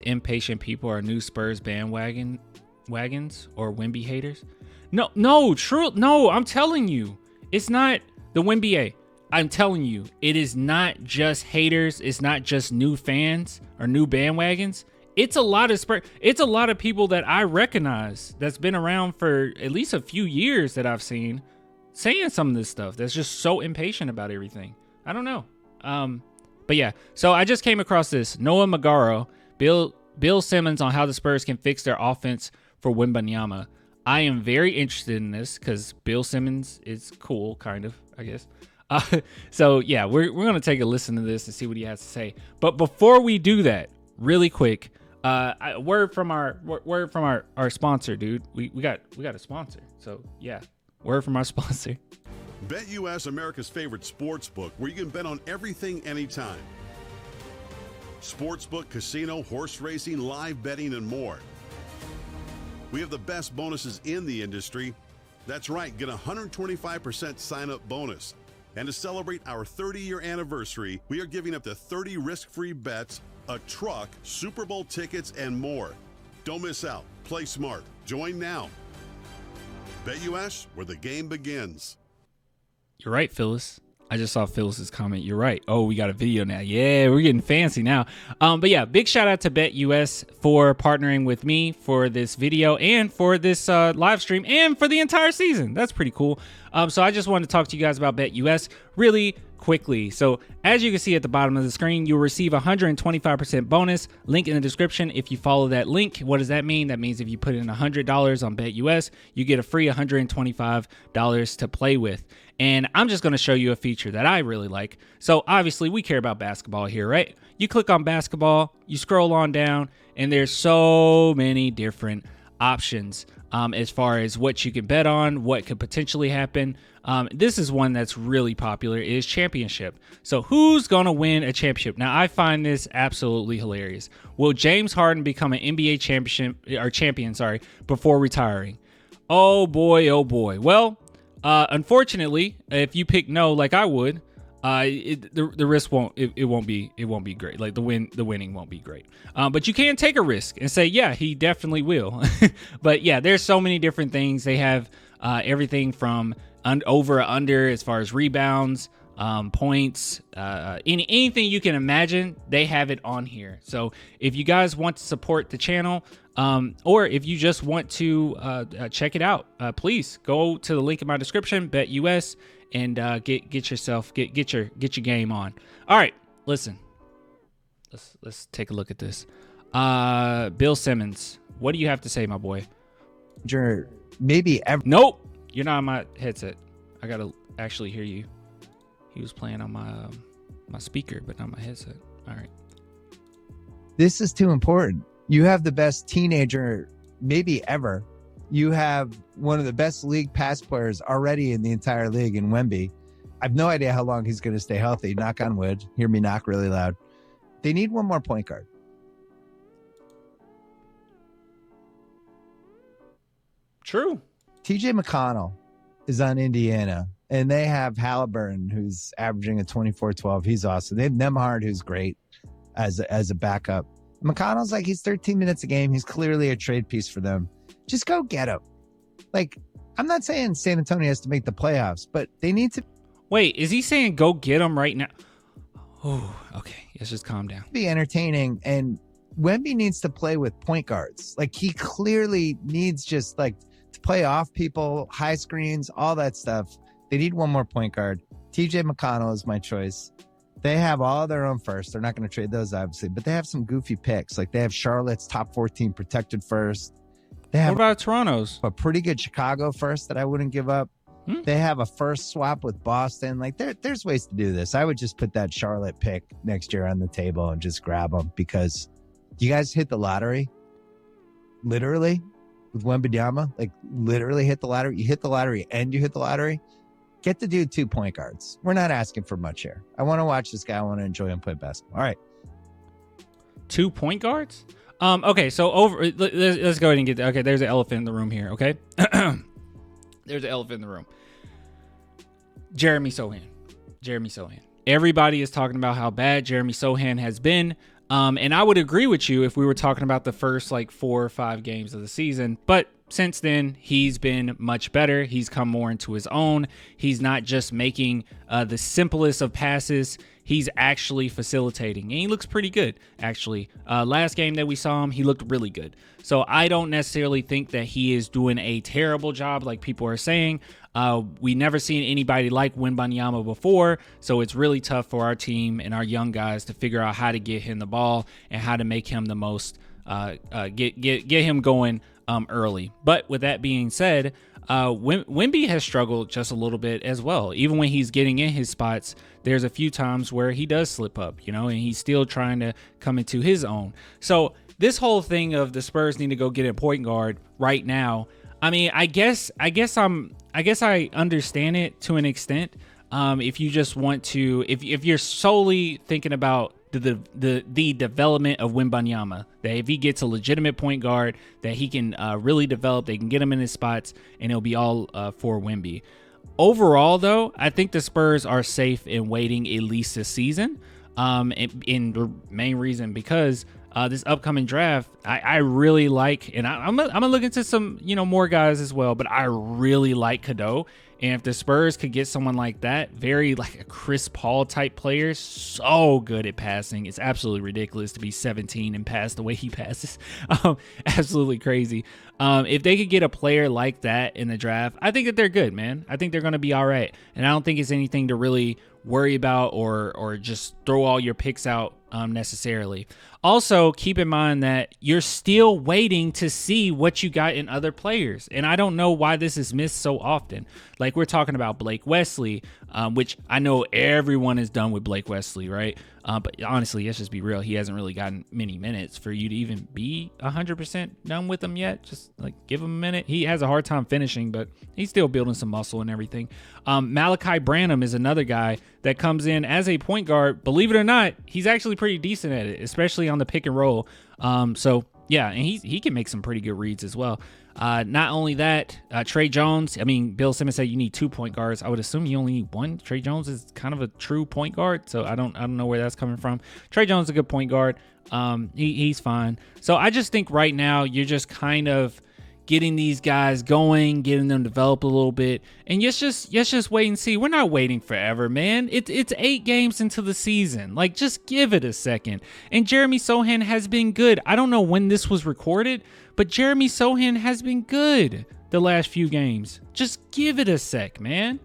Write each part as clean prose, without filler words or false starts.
impatient people are new Spurs wagons or Wemby haters. No, true. No, I'm telling you, it's not the Wemby. I'm telling you, it is not just haters. It's not just new fans or new bandwagons. It's a lot of Spurs. It's a lot of people that I recognize that's been around for at least a few years that I've seen saying some of this stuff that's just so impatient about everything. I don't know. But yeah, so I just came across this. Noah Magaro, Bill Simmons on how the Spurs can fix their offense for Wembanyama. I am very interested in this because Bill Simmons is cool, kind of, I guess. So yeah, we're gonna take a listen to this and see what he has to say. But before we do that, really quick, word from our sponsor, dude. We got a sponsor. So yeah, word from our sponsor. BetUS, America's favorite sports book, where you can bet on everything, anytime. Sportsbook, casino, horse racing, live betting, and more. We have the best bonuses in the industry. That's right, get a 125% sign-up bonus. And to celebrate our 30-year anniversary, we are giving up to 30 risk-free bets, a truck, Super Bowl tickets, and more. Don't miss out. Play smart. Join now. BetUS, where the game begins. You're right, Phyllis. I just saw Phyllis's comment. You're right. Oh, we got a video now. Yeah, we're getting fancy now. But yeah, big shout out to BetUS for partnering with me for this video and for this live stream and for the entire season. That's pretty cool. So I just wanted to talk to you guys about BetUS really quickly. So as you can see at the bottom of the screen, you'll receive 125% bonus. Link in the description. If you follow that link, what does that mean? That means if you put in $100 on BetUS, you get a free $125 to play with. And I'm just going to show you a feature that I really like. So obviously we care about basketball here, right? You click on basketball, you scroll on down, and there's so many different options as far as what you can bet on, what could potentially happen. This is one that's really popular, is championship. So who's going to win a championship? Now, I find this absolutely hilarious. Will James Harden become an NBA champion before retiring? Oh boy, oh boy. Well, unfortunately, if you pick no, like I would, the risk won't be great. Like the winning won't be great. But you can take a risk and say, yeah, he definitely will. But yeah, there's so many different things. They have everything from over or under as far as rebounds, points, anything you can imagine, they have it on here. So if you guys want to support the channel, or if you just want to check it out, please go to the link in my description, BetUS, and get your game on. All right, listen, let's take a look at this. Bill Simmons, what do you have to say, my boy? Maybe ever. Nope, you're not on my headset. I gotta actually hear you. He was playing on my speaker, but not my headset. All right. This is too important. You have the best teenager maybe ever. You have one of the best league pass players already in the entire league in Wemby. I have no idea how long he's going to stay healthy. Knock on wood. Hear me knock really loud. They need one more point guard. True. TJ McConnell is on Indiana, and they have Halliburton, who's averaging a 24-12. He's awesome. They have Nembhard, who's great as a backup. McConnell's like, he's 13 minutes a game. He's clearly a trade piece for them. Just go get him. Like, I'm not saying San Antonio has to make the playoffs, but they need to. Wait, is he saying go get him right now? Oh, okay. Let's just calm down. Be entertaining, and Wemby needs to play with point guards. Like, he clearly needs just like to play off people, high screens, all that stuff. They need one more point guard. TJ McConnell is my choice. They have all their own first. They're not going to trade those, obviously, but they have some goofy picks. Like, they have Charlotte's top 14 protected first. They have what about Toronto's? A pretty good Chicago first that I wouldn't give up. They have a first swap with Boston. Like, there's ways to do this. I would just put that Charlotte pick next year on the table and just grab them, because you guys hit the lottery, literally, with Wembanyama. Like, literally hit the lottery. You hit the lottery and you hit the lottery. Get the dude 2 point guards. We're not asking for much here. I want to watch this guy. I want to enjoy him play basketball. All right. 2 point guards? Okay, so let's go ahead and get there. Okay, there's an elephant in the room here, okay? There's an elephant in the room. Jeremy Sohan. Everybody is talking about how bad Jeremy Sohan has been. And I would agree with you if we were talking about the first like 4 or 5 games of the season. But since then, he's been much better. He's come more into his own. He's not just making the simplest of passes. He's actually facilitating. And he looks pretty good, actually. Last game that we saw him, he looked really good. So I don't necessarily think that he is doing a terrible job like people are saying. We never seen anybody like Wembanyama before, so it's really tough for our team and our young guys to figure out how to get him the ball and how to make him the most, get him going early. But with that being said, Wemby has struggled just a little bit as well. Even when he's getting in his spots, there's a few times where he does slip up, and he's still trying to come into his own. So this whole thing of the Spurs need to go get a point guard right now, I mean, I guess I understand it to an extent. If you just want to, if you're solely thinking about the development of Wembanyama, that if he gets a legitimate point guard that he can really develop, they can get him in his spots, and it'll be all for Wemby. Overall, though, I think the Spurs are safe in waiting at least a season. In the main reason because this upcoming draft, I really like, and I'm gonna look into some more guys as well, but I really like Cadeau. And if the Spurs could get someone like that, very like a Chris Paul type player, so good at passing, it's absolutely ridiculous to be 17 and pass the way he passes. Absolutely crazy. If they could get a player like that in the draft, I think that they're good, man. I think they're going to be all right. And I don't think it's anything to really worry about or just throw all your picks out necessarily. Also, keep in mind that you're still waiting to see what you got in other players. And I don't know why this is missed so often. Like we're talking about Blake Wesley, which I know everyone is done with Blake Wesley, right? But honestly, let's just be real. He hasn't really gotten many minutes for you to even be 100% done with him yet. Just like give him a minute. He has a hard time finishing, but he's still building some muscle and everything. Malachi Branham is another guy that comes in as a point guard. Believe it or not, he's actually pretty decent at it, especially on the pick and roll. So yeah, and he can make some pretty good reads as well. Not only that, Trey Jones, I mean, Bill Simmons said you need 2 point guards. I would assume you only need 1. Trey Jones is kind of a true point guard, so I don't know where that's coming from. Trey Jones is a good point guard. He's fine. So I just think right now you're just kind of getting these guys going, getting them developed a little bit, and let's just wait and see. We're not waiting forever, man. It's 8 games into the season. Like, just give it a second. And Jeremy Sohan has been good. I don't know when this was recorded, but Jeremy Sohan has been good the last few games. Just give it a sec, man.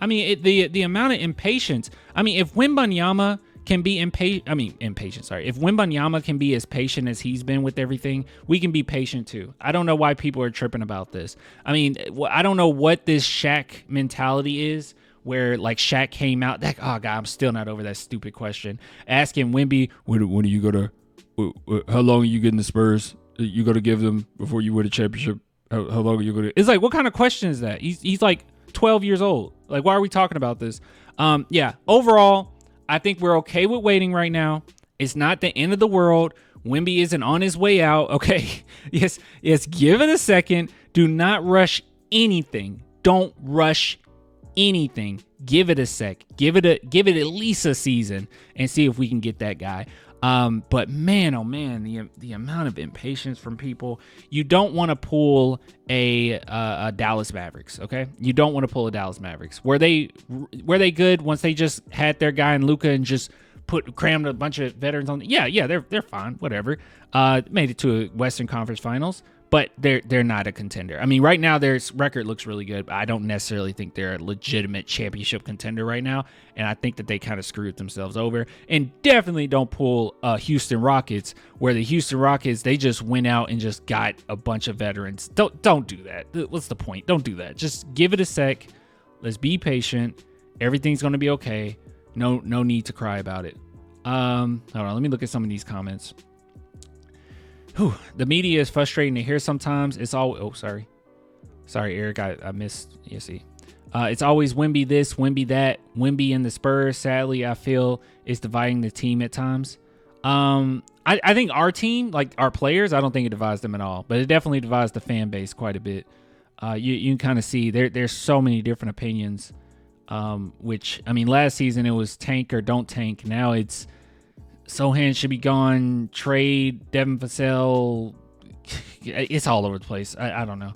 I mean, the amount of impatience. I mean, if Wembanyama can be impatient. Sorry. If Wembanyama can be as patient as he's been with everything, we can be patient too. I don't know why people are tripping about this. I mean, I don't know what this Shaq mentality is, where like Shaq came out. Oh God, I'm still not over that stupid question. Asking Wemby, when are you gonna? How long are you getting the Spurs? You gonna give them before you win a championship? How long are you gonna? It's like, what kind of question is that? He's like 12 years old. Like, why are we talking about this? Yeah. Overall, I think we're okay with waiting right now. It's not the end of the world. Wemby isn't on his way out. Okay. Yes. Give it a second. Do not rush anything. Don't rush anything. Give it a sec. Give it at least a season and see if we can get that guy. But man, oh man, the amount of impatience from people. You don't want to pull a Dallas Mavericks, okay? You don't want to pull a Dallas Mavericks. Were they good once they just had their guy in Luka and just crammed a bunch of veterans on? Yeah, they're fine, whatever. Made it to a Western Conference Finals, but they're not a contender. I mean, right now their record looks really good, but I don't necessarily think they're a legitimate championship contender right now, and I think that they kind of screwed themselves over. And definitely don't pull Houston Rockets, where the Houston Rockets, they just went out and just got a bunch of veterans. Don't do that. What's the point? Don't do that. Just give it a sec. Let's be patient. Everything's going to be okay. No need to cry about it. Hold on, let me look at some of these comments. The media is frustrating to hear sometimes. It's all sorry Eric, I missed. You see, it's always Wemby this, Wemby that, Wemby and the Spurs. Sadly, I feel is dividing the team at times. I think our team, like our players, I don't think it divides them at all, but it definitely divides the fan base quite a bit. You can kind of see there's so many different opinions. Which, I mean, last season it was tank or don't tank. Now it's Sohan should be gone. Trade Devin Vassell. It's all over the place. I don't know.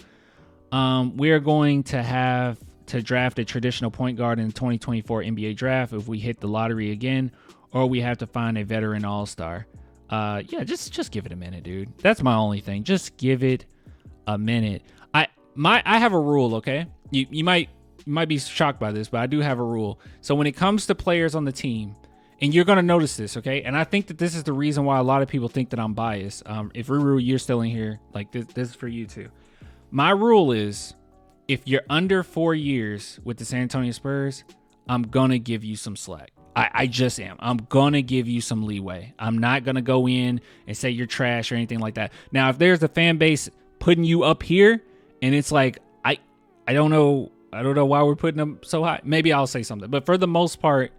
We're going to have to draft a traditional point guard in the 2024 NBA draft if we hit the lottery again, or we have to find a veteran all-star. Yeah, just give it a minute, dude. That's my only thing. Just give it a minute. I have a rule, okay? You might be shocked by this, but I do have a rule. So when it comes to players on the team, and you're going to notice this, okay? And I think that this is the reason why a lot of people think that I'm biased. If Ruru, you're still in here, like this is for you too. My rule is, if you're under 4 years with the San Antonio Spurs, I'm going to give you some slack. I just am. I'm going to give you some leeway. I'm not going to go in and say you're trash or anything like that. Now, if there's a fan base putting you up here and it's like, I don't know why we're putting them so high, maybe I'll say something. But for the most part,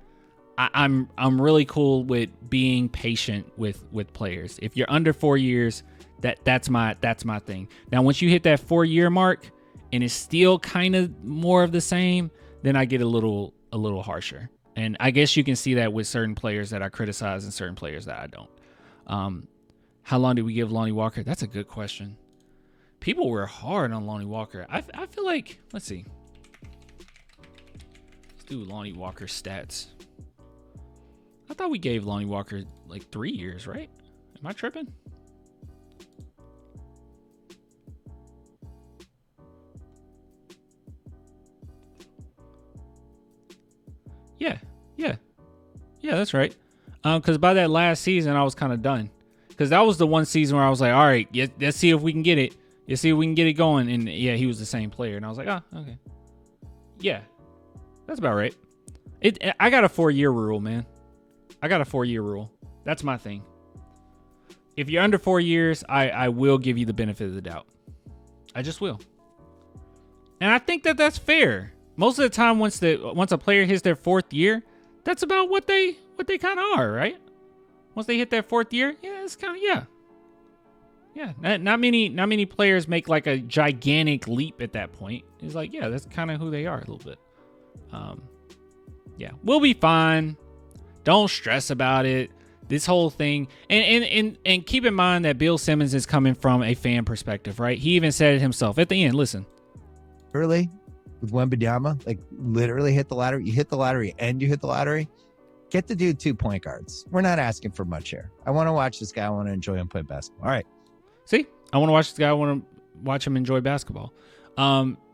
I'm really cool with being patient with players. If you're under 4 years, that's my thing. Now, once you hit that 4-year mark and it's still kind of more of the same, then I get a little harsher. And I guess you can see that with certain players that I criticize and certain players that I don't. How long did we give Lonnie Walker? That's a good question. People were hard on Lonnie Walker. I feel like, let's see. Let's do Lonnie Walker stats. I thought we gave Lonnie Walker like 3 years, right? Am I tripping? Yeah, that's right. Because by that last season, I was kind of done. Because that was the one season where I was like, all right, let's see if we can get it. Let's see if we can get it going. And yeah, he was the same player. And I was like, oh, okay. Yeah, that's about right. I got a 4-year rule, man. I got a 4-year rule. That's my thing. If you're under 4 years, I will give you the benefit of the doubt. I just will. And I think that that's fair. Most of the time, once a player hits their 4th year, that's about what they kind of are, right? Once they hit that 4th year, yeah, it's kind of yeah. Not many players make like a gigantic leap at that point. It's like, yeah, that's kind of who they are a little bit. Yeah, we'll be fine. Don't stress about it. This whole thing, and keep in mind that Bill Simmons is coming from a fan perspective, right? He even said it himself at the end. Listen, early with Wembanyama, like literally hit the lottery. You hit the lottery and you hit the lottery. Get the dude 2 point guards. We're not asking for much here. I want to watch this guy. I want to enjoy him play basketball. All right. See, I want to watch this guy. I want to watch him enjoy basketball.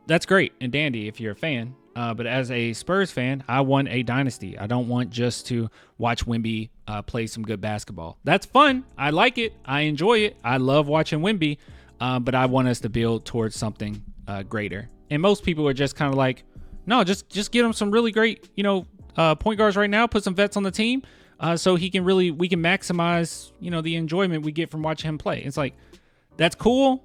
That's great and dandy if you're a fan. But as a Spurs fan, I want a dynasty. I don't want just to watch Wemby play some good basketball. That's fun. I like it. I enjoy it. I love watching Wemby. But I want us to build towards something greater. And most people are just kind of like, no, just get him some really great, point guards right now. Put some vets on the team, so we can maximize, the enjoyment we get from watching him play. It's like, that's cool.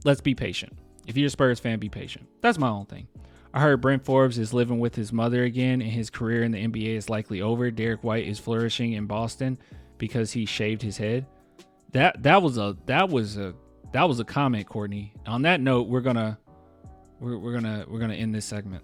Let's be patient. If you're a Spurs fan, be patient. That's my own thing. I heard Brent Forbes is living with his mother again, and his career in the NBA is likely over. Derek White is flourishing in Boston because he shaved his head. That was a comment, Courtney. On that note, we're gonna end this segment.